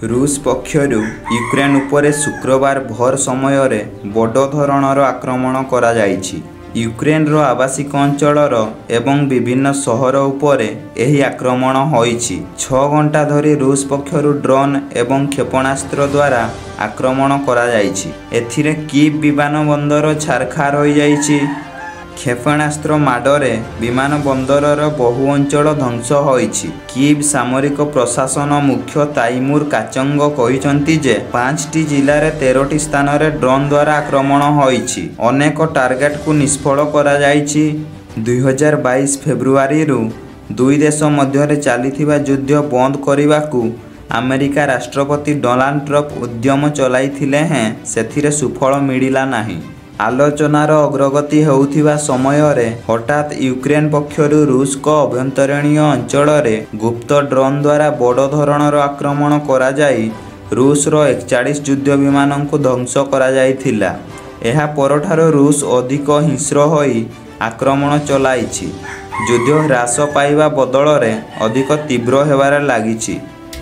रूस पक्षरु यूक्रेन उपरे शुक्रवार भोर समय रे बड़ धरणर आक्रमण करा जायछि। यूक्रेन रो आवासिक अंचलर एवं विभिन्न सहर उपरे एही आक्रमण होईछि। 6 घंटा धरी रूस पक्षरु ड्रोन एवं क्षेपणास्त्र द्वारा आक्रमण करा जायछि। एथिरे कीव विमान बंदर छारखार होई जायछि। क्षेपणास्त्र माडरे विमान बंदरर बहु अंचल ध्वंस होईछि। कीव सामरिक प्रशासन मुख्य ताइमुर काचंग कहिसंती जे 5टी जिल्लारे 13टी स्थान रे ड्रोन द्वारा आक्रमण होईछि। अनेक टार्गेट को निष्फल करा जायछि। 2022 फेब्रुआरी रु दुई देश मध्यरे चलीथिबा युद्ध बंद करिबाकू अमेरिका राष्ट्रपति डोनाल्ड ट्रम्प उद्यम चलाइथिले हैं सेथिरे सुफल मिलिला नाही। आलोचनार अग्रगति होउथिबा समय रे हठात यूक्रेन पक्षरु रूस को अभ्यंतरीण अंचल रे गुप्त ड्रोन द्वारा बड़ धरणर आक्रमण करा जाई रूस रो 41 युद्ध विमान को ध्वंस करा जाइथिला। एहा परठारो रूस अधिक हिंस्र होई आक्रमण चलाइछि। युद्ध ह्रास पाइबा बदल रे अधिक तीव्र हेबार लागिछि।